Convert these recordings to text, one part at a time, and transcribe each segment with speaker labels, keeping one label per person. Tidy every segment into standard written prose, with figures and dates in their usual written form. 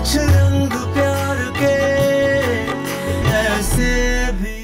Speaker 1: कुछ रंग प्यार के ऐसे भी।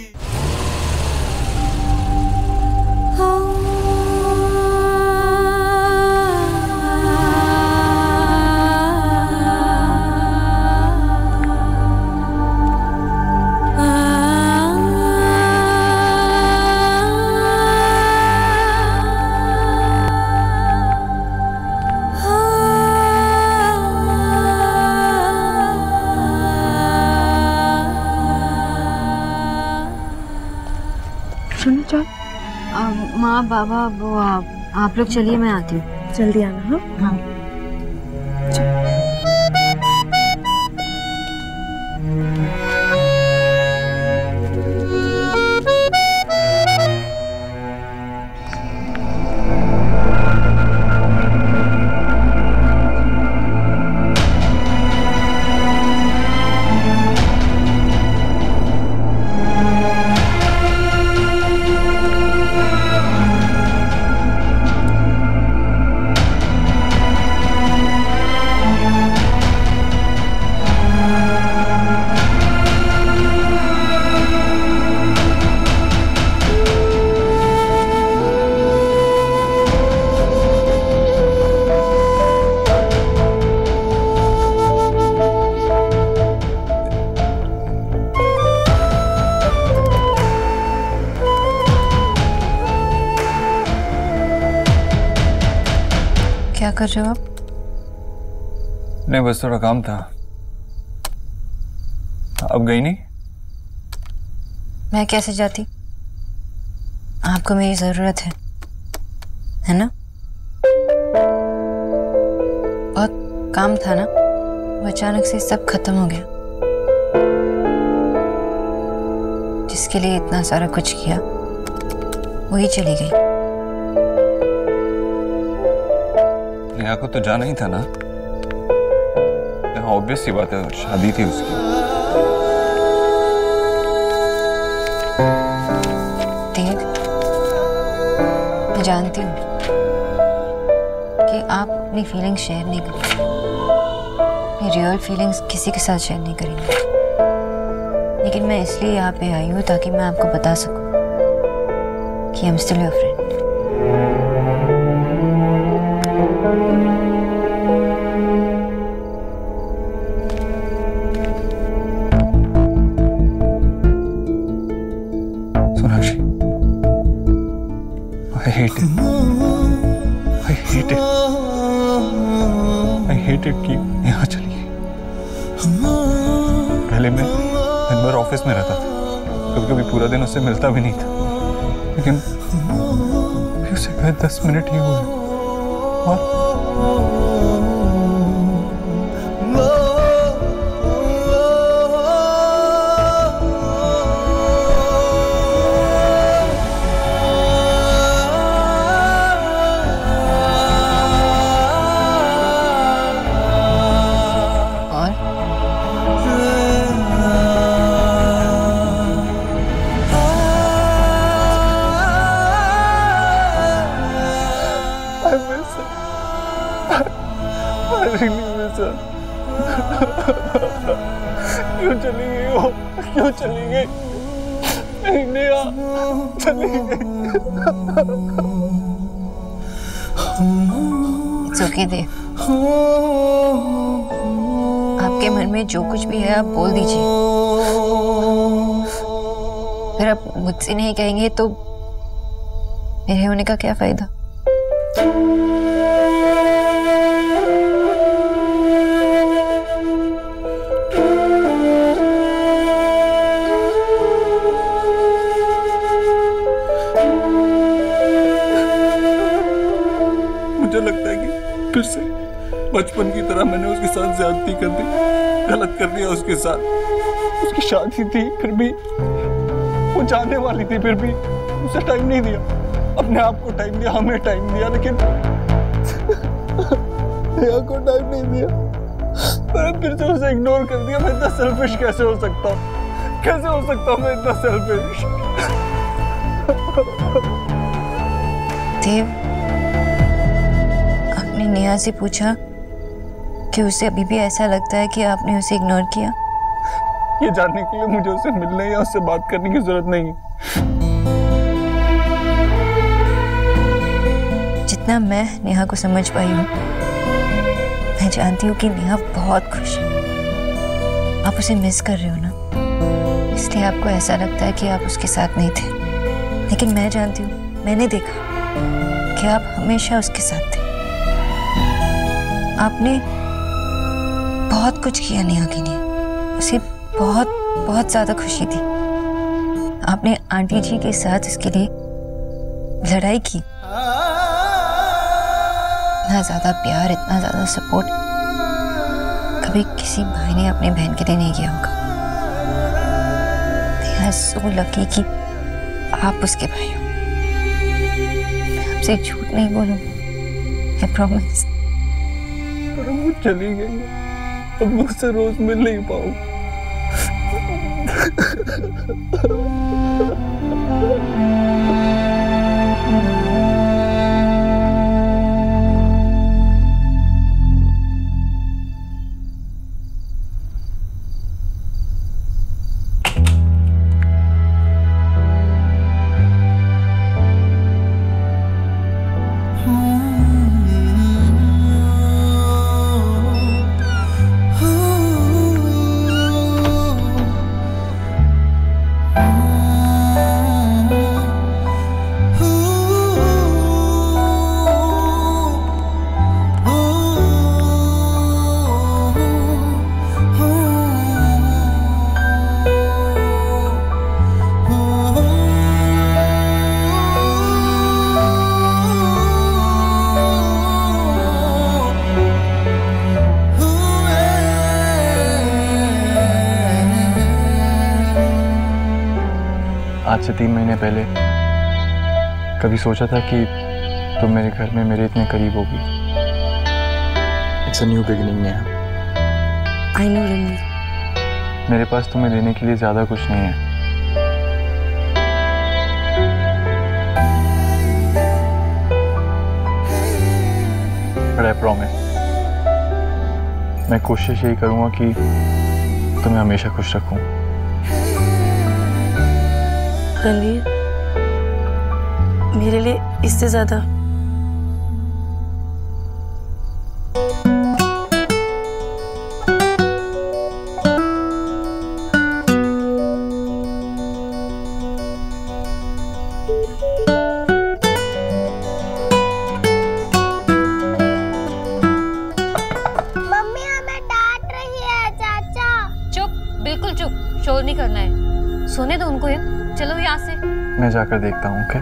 Speaker 2: माँ बाबा वो आप लोग चलिए, मैं आती हूँ।
Speaker 3: जल्दी आना। हाँ
Speaker 2: हाँ। क्या कर रहे हो आप?
Speaker 4: नहीं, बस थोड़ा काम था। अब गई नहीं?
Speaker 2: मैं कैसे जाती? आपको मेरी जरूरत है ना? बहुत काम था ना, वो अचानक से सब खत्म हो गया। जिसके लिए इतना सारा कुछ किया वही चली गई।
Speaker 4: नेहा को तो जाना ही था ना। ऑब्वियस सी बात है, शादी थी उसकी।
Speaker 2: देव, मैं जानती हूँ कि आप अपनी फीलिंग्स शेयर नहीं करेंगे, अपनी रियल फीलिंग्स किसी के साथ शेयर नहीं करेंगे। लेकिन मैं इसलिए यहाँ पे आई हूँ ताकि मैं आपको बता सकूँ कि I am still your friend.
Speaker 4: Sonakshi, I hate it. I hate it. I hate it कि यहाँ चली गई। पहले मैं दिन भर ऑफिस में रहता था, कभी-कभी पूरा दिन उससे मिलता भी नहीं था, लेकिन उसे गए 10 मिनट ही हुए और क्यों चली गई हो? क्यों चली गई? नेहा चली गई।
Speaker 2: It's okay देव, आपके मन में जो कुछ भी है आप बोल दीजिए। अगर आप मुझसे नहीं कहेंगे तो मेरे होने का क्या फायदा?
Speaker 4: मुझे लगता है कि फिर से बचपन की तरह मैंने उसके साथ ज्यादती कर दी, गलत कर दिया उसके साथ। उसकी शादी थी, फिर भी वो जाने वाली थी, फिर भी उसे टाइम नहीं दिया। अपने आप को टाइम दिया, हमें टाइम दिया, लेकिन नेहा को टाइम नहीं दिया। मैंने फिर से उसे इग्नोर कर दिया। मैं इतना सेल्फिश कैसे हो सकता हूँ? कैसे हो सकता हूँ मैं इतना सेल्फिश?
Speaker 2: देव, आपने नेहा से पूछा कि उसे अभी भी ऐसा लगता है कि आपने उसे इग्नोर किया?
Speaker 4: ये जानने के लिए मुझे उससे मिलने या उससे बात करने की जरूरत नहीं है।
Speaker 2: जितना मैं नेहा को समझ पाई हूँ, मैं जानती हूँ कि नेहा बहुत खुश है। आप उसे मिस कर रहे हो ना, इसलिए आपको ऐसा लगता है कि आप उसके साथ नहीं थे। लेकिन मैं जानती हूँ, मैंने देखा कि आप हमेशा उसके साथ थे। आपने बहुत कुछ किया नेहा के लिए, उसे बहुत बहुत ज्यादा खुशी थी। आपने आंटी जी के साथ इसके लिए लड़ाई की। इतना ज्यादा प्यार, इतना ज्यादा सपोर्ट कभी किसी भाई ने अपने बहन के लिए नहीं किया होगा। They are so lucky कि आप उसके भाई हो। मैं आपसे झूठ नहीं बोलूंगी, I promise।
Speaker 4: पर वो चली गई, अब मुझसे रोज मिल नहीं पाऊंगा। आज से 3 महीने पहले कभी सोचा था कि तुम मेरे घर में मेरे इतने करीब होगी। It's a new beginning Neha.
Speaker 2: I know Ranveer.
Speaker 4: मेरे पास तुम्हें देने के लिए ज्यादा कुछ नहीं है, but I promise मैं कोशिश यही करूंगा कि तुम्हें हमेशा खुश रखूं।
Speaker 3: रणवीर, मेरे लिए इससे ज्यादा
Speaker 5: मम्मी हमें डांट रही है। चाचा
Speaker 6: चुप, बिल्कुल चुप, शोर नहीं करना है। सोने दो उनको। ये चलो यहाँ से।
Speaker 4: मैं जाकर देखता हूँ। ओके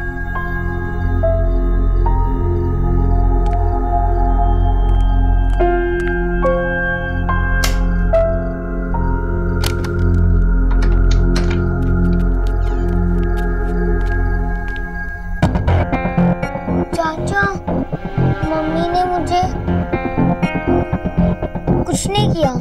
Speaker 5: चाचा, मम्मी ने मुझे कुछ नहीं किया।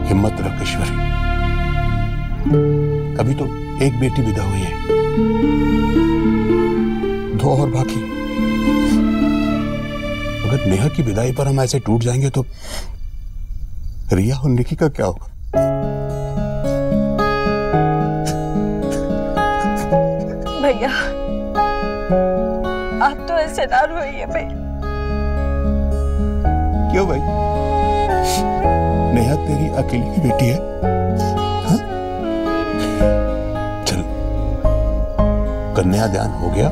Speaker 7: हिम्मत रख ईश्वरी, अभी तो एक बेटी विदा हुई है, 2 और बाकी। अगर नेहा की विदाई पर हम ऐसे टूट जाएंगे तो रिया और निकी का क्या होगा?
Speaker 3: भैया, आप तो ऐसे ना रोइए भैया।
Speaker 7: क्यों भाई, नेहा तेरी अकेली की बेटी है? हाँ? चल, कन्यादान हो गया,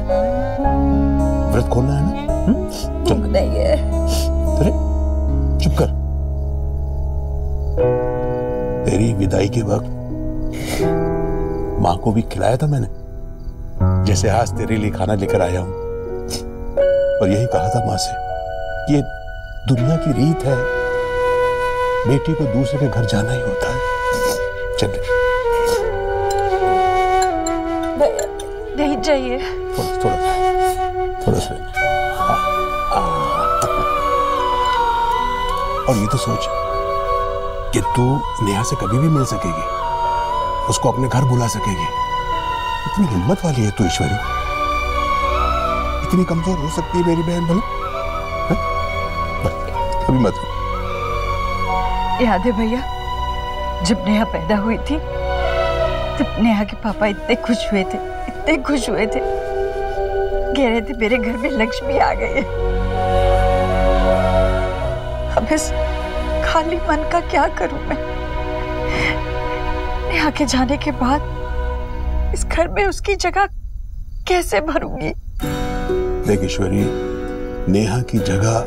Speaker 7: व्रत खोलना है ना? चल
Speaker 3: नहीं है।
Speaker 7: अरे चुप कर। तेरी विदाई के वक्त माँ को भी खिलाया था मैंने, जैसे आज तेरे लिए खाना लेकर आया हूं। और यही कहा था माँ से, ये दुनिया की रीत है, बेटी को दूसरे के घर जाना ही होता है। चल
Speaker 3: नहीं चाहिए।
Speaker 7: थोड़ा सा। और ये तो सोच कि तू नेहा से कभी भी मिल सकेगी, उसको अपने घर बुला सकेगी। इतनी हिम्मत वाली है तू ईश्वरी, इतनी कमजोर हो सकती है मेरी बहन भला? अभी मत।
Speaker 8: याद है भैया, जब नेहा पैदा हुई थी तब नेहा के पापा इतने खुश हुए थे, इतने खुश हुए थे, कह रहे थे मेरे घर में लक्ष्मी आ गई है। अब इस खाली मन का क्या करूं मैं? नेहा के जाने के बाद इस घर में उसकी जगह कैसे भरूंगी?
Speaker 7: देख ईश्वरी, नेहा की जगह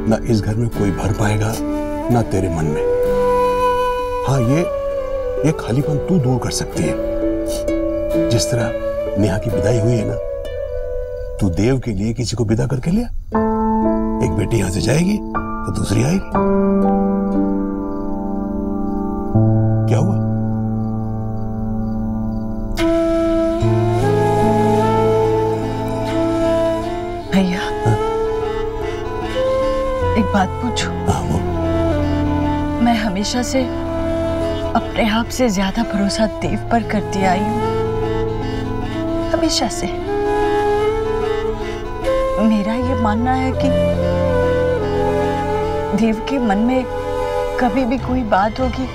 Speaker 7: ना इस घर में कोई भर पाएगा ना तेरे मन में। हाँ, ये खालीपन तू दूर कर सकती है। जिस तरह नेहा की विदाई हुई है ना, तू देव के लिए किसी को विदा करके लिया। एक बेटी यहां से जाएगी तो दूसरी आएगी। क्या हुआ?
Speaker 8: भैया, एक बात पूछूं? मैं हमेशा से अपने आप से ज्यादा भरोसा देव पर करती आई हूं, हमेशा से। मेरा ये मानना है कि देव के मन में कभी भी कोई बात होगी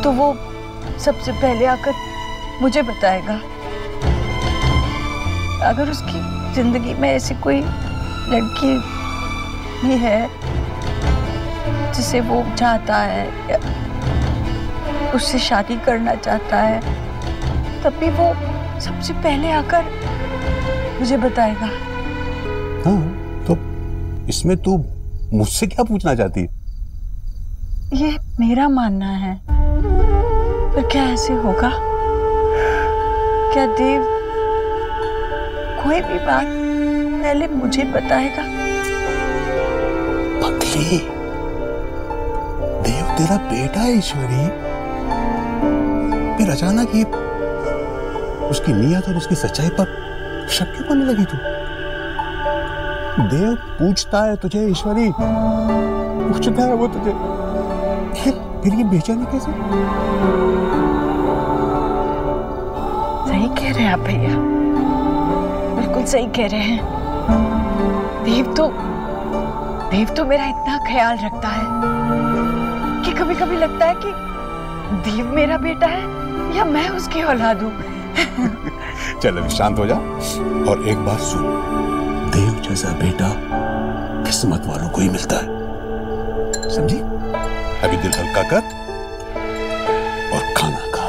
Speaker 8: तो वो सबसे पहले आकर मुझे बताएगा। अगर उसकी जिंदगी में ऐसी कोई लड़की भी है जिसे वो चाहता है या उससे शादी करना चाहता है, तब भी वो सबसे पहले आकर मुझे बताएगा।
Speaker 7: हाँ, तो इसमें तू मुझसे क्या पूछना चाहती है?
Speaker 8: ये मेरा मानना है, पर क्या ऐसे होगा? क्या देव कोई भी बात पहले मुझे बताएगा?
Speaker 7: पगली, देव तेरा बेटा है ईश्वरी। फिर अचानक ये उसकी नीयत और उसकी सच्चाई पर शक क्यों करने लगी तू? देव पूछता है तुझे ईश्वरी, पूछता है वो तुझे। फिर ये बेचैनी कैसे?
Speaker 8: सही कह रहे हैं आप भैया, बिल्कुल सही कह रहे हैं। देव तो मेरा इतना ख्याल रखता है कि कभी कभी लगता है कि देव मेरा बेटा है या मैं उसकी औलाद हूं।
Speaker 7: चल अभी शांत हो जा और एक बात सुन, देव जैसा बेटा किस्मत वालों को ही मिलता है, समझी? अभी दिल हल्का कर और खाना खा।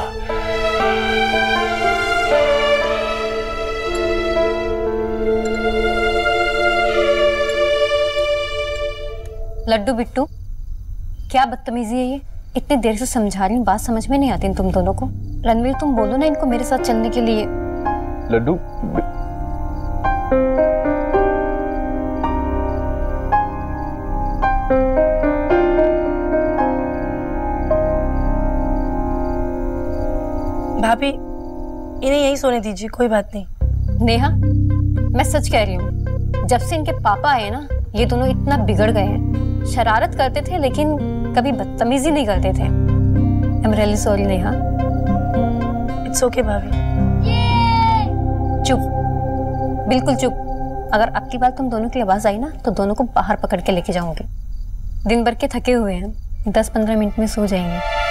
Speaker 6: लड्डू बिट्टू, क्या बदतमीजी है ये? इतनी देर से समझा रही हूँ, बात समझ में नहीं आती तुम दोनों को। रणवीर, तुम बोलो ना इनको मेरे साथ चलने के लिए।
Speaker 4: लड्डू,
Speaker 3: भाभी, इन्हें यही सोने दीजिए, कोई बात नहीं।
Speaker 6: नेहा, मैं सच कह रही हूँ, जब से इनके पापा आए ना, ये दोनों इतना बिगड़ गए हैं। शरारत करते थे लेकिन कभी बदतमीजी नहीं करते थे। I am really sorry Neha.
Speaker 3: It's okay भाभी।
Speaker 6: चुप, बिल्कुल चुप। अगर अब की बार तुम दोनों की आवाज आई ना तो दोनों को बाहर पकड़ के लेके जाऊंगी। दिन भर के थके हुए हैं, 10-15 मिनट में सो जाएंगे।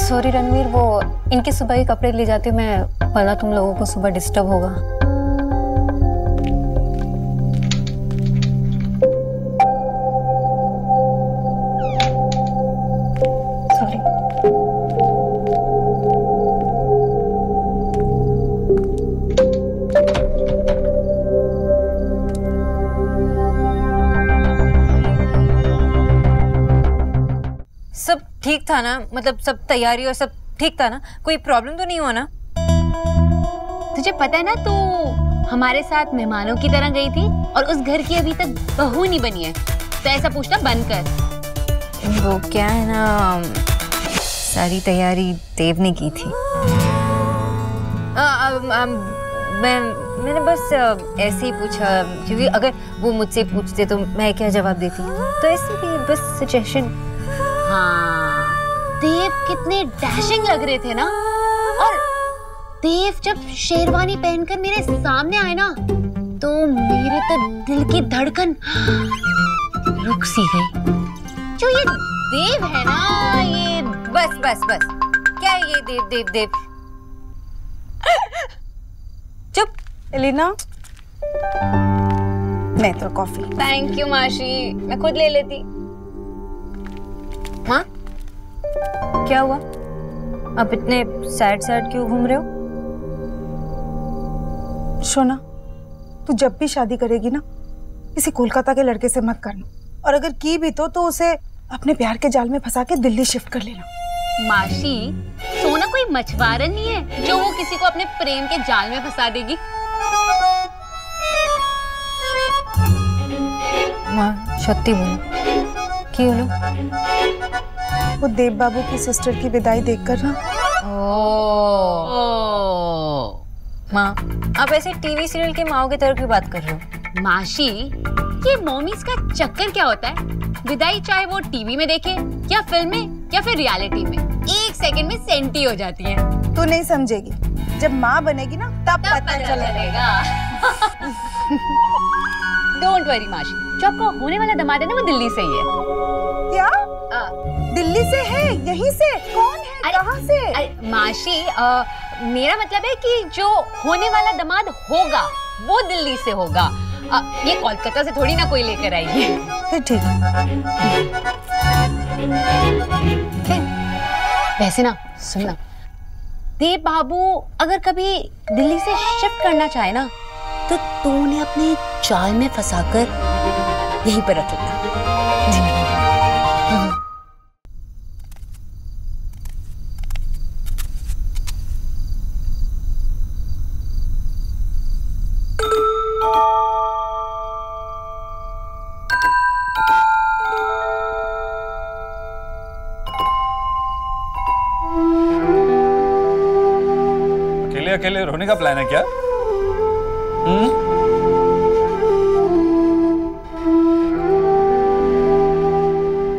Speaker 6: सॉरी रणवीर, वो इनके सुबह के कपड़े ले जाती हूँ मैं, वरना तुम लोगों को सुबह डिस्टर्ब होगा।
Speaker 2: ठीक था ना? मतलब सब तैयारी और सब ठीक था ना? कोई प्रॉब्लम तो नहीं हुआ ना?
Speaker 6: तुझे पता है ना, तू हमारे साथ मेहमानों की तरह गई थी और उस घर की अभी तक बहू नहीं बनी है, तो ऐसा पूछना बंद कर।
Speaker 2: वो क्या है ना, सारी तैयारी देव ने की थी। मैंने बस ऐसे ही पूछा, क्योंकि अगर वो मुझसे पूछते तो मैं क्या जवाब देती, तो इसलिए बस सजेशन।
Speaker 6: हाँ, देव कितने डैशिंग लग रहे थे ना, और देव जब शेरवानी पहनकर मेरे सामने आए ना, तो मेरे तो दिल की धड़कन रुक सी गई। जो ये देव है ना, ये
Speaker 2: बस बस बस, क्या है ये देव देव देव? चुप।
Speaker 3: एलिना, मैं तो कॉफी।
Speaker 6: थैंक यू माशी, मैं खुद ले लेती।
Speaker 2: माँ, क्या हुआ? आप इतने सैड सैड क्यों घूम रहे हो?
Speaker 3: सोना, तू जब भी शादी करेगी ना, किसी कोलकाता के लड़के से मत करना, और अगर की भी तो उसे अपने प्यार के जाल में फंसा के दिल्ली शिफ्ट कर लेना।
Speaker 6: माशी, सोना कोई मछुआरा नहीं है जो वो किसी को अपने प्रेम के जाल में फंसा देगी।
Speaker 2: माँ सत्य बोलो, क्यों बोलो?
Speaker 3: वो देव बाबू की सिस्टर की विदाई देखकर ना।
Speaker 2: माँ, आप ऐसे टीवी सीरियल के माओ की तरह की बात कर रहे हो?
Speaker 6: माशी, ये मॉमीज का चक्कर क्या होता है? विदाई चाहे वो टीवी में देखे या फिल्म में या फिर रियलिटी में, 1 सेकंड में सेंटी हो जाती है।
Speaker 3: तू नहीं समझेगी, जब माँ बनेगी ना तब पता चलेगा।
Speaker 6: डोंट वरी माशी, जो आपका होने वाला दामाद है ना, वो दिल्ली से ही है।
Speaker 3: क्या? दिल्ली से है? यहीं से? कौन है? कहाँ से?
Speaker 6: अरे माशी, मेरा मतलब है कि जो होने वाला दामाद होगा वो दिल्ली से होगा। ये कोलकाता से थोड़ी ना कोई लेकर आएगी।
Speaker 3: फिर ठीक है।
Speaker 6: वैसे ना, सुनना, देव बाबू अगर कभी दिल्ली से शिफ्ट करना चाहे ना, तो तू उन्हें अपने जाल में फंसाकर यहीं पर रख लेना।
Speaker 4: अकेले रोने का प्लान है क्या?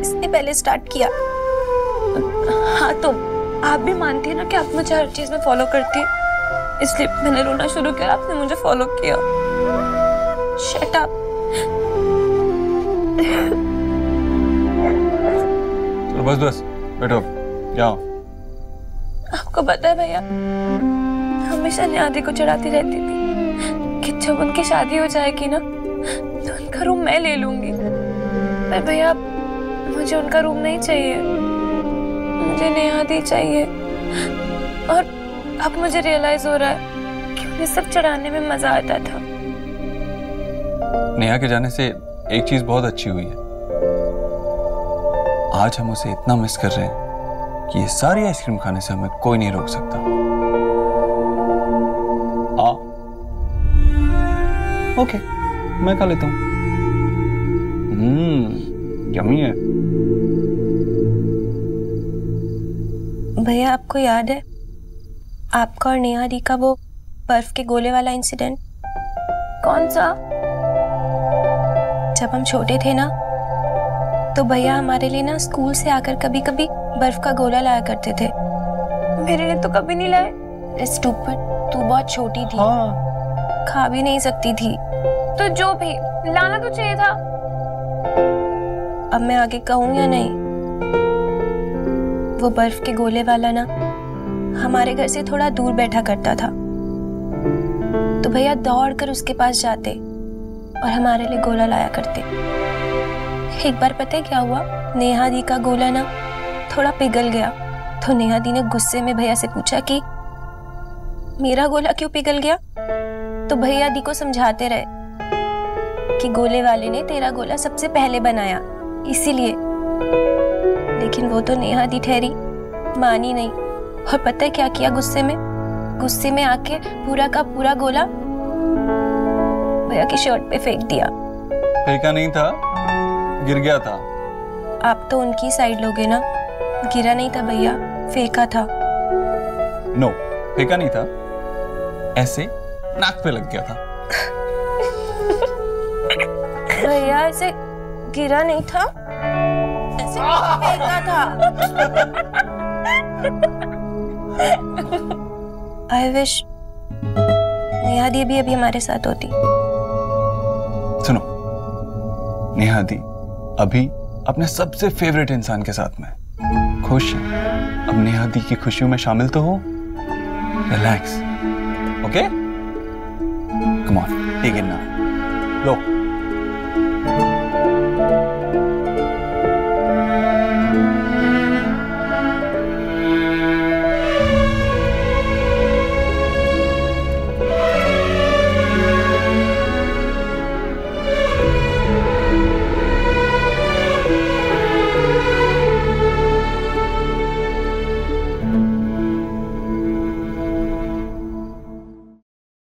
Speaker 3: इसने पहले स्टार्ट किया। हाँ, तो आप भी मानती है ना कि आप मुझे हर चीज में फॉलो करती है, इसलिए मैंने रोना शुरू किया, आपने मुझे फॉलो किया। Shut up.
Speaker 4: तो बस बैठो, जाओ।
Speaker 3: आपको पता है भैया, हमेशा निहादी को चढ़ाती रहती थी कि जब उनकी शादी हो जाएगी ना, तो उनका रूम मैं ले लूंगी। पर भैया, मुझे उनका रूम नहीं चाहिए, मुझे निहादी चाहिए। और अब मुझे रियलाइज हो रहा है कि उन्हें सब चढ़ाने में मजा आता था।
Speaker 4: नेहा के जाने से एक चीज बहुत अच्छी हुई है, आज हम उसे इतना मिस कर रहे हैं कि ये सारी आइसक्रीम खाने से हमें कोई नहीं रोक सकता। ओके, मैं खा लेता हूँ। यम्मी है।
Speaker 3: भैया, आपको याद है आपका और नेहा दी का वो बर्फ के गोले वाला इंसिडेंट? कौन सा? जब हम छोटे थे ना, तो भैया हमारे लिए ना स्कूल से आकर कभी कभी बर्फ का गोला लाया करते थे। मेरे लिए तो कभी नहीं लाए। स्टूपिड, तू बहुत छोटी थी। खा भी नहीं सकती थी, तो जो भी लाना तो चाहिए था। अब मैं आगे कहूँ या नहीं? वो बर्फ के गोले वाला ना हमारे घर से थोड़ा दूर बैठा करता था, तो भैया दौड़कर उसके पास जाते और हमारे लिए गोला लाया करते। एक बार पता है क्या हुआ? नेहा दी का गोला ना थोड़ा पिघल गया, तो नेहा दी ने गुस्से में भैया से पूछा कि मेरा गोला क्यों पिघल गया? तो भैया दी को समझाते रहे कि गोले वाले ने तेरा गोला सबसे पहले बनाया, इसीलिए। लेकिन वो तो नेहा दी ठहरी, मानी नहीं। और पता है क्या किया? गुस्से में आके पूरा का पूरा गोला भैया की शर्ट पे फेंक दिया।
Speaker 4: फेंका नहीं था, गिर गया था।
Speaker 3: आप तो उनकी साइड लोगे ना। गिरा नहीं था भैया, फेंका था।
Speaker 4: नो, फेंका नहीं था, ऐसे नाक पे लग गया था।
Speaker 3: भैया ऐसे गिरा नहीं था, ऐसे फेंका था। आई विश नेहा दी भी अभी हमारे साथ होती।
Speaker 4: सुनो, नेहा दी अभी अपने सबसे फेवरेट इंसान के साथ में खुश है। अब नेहा दी की खुशियों में शामिल तो हो। Relax, okay? Come on, take it now. Low.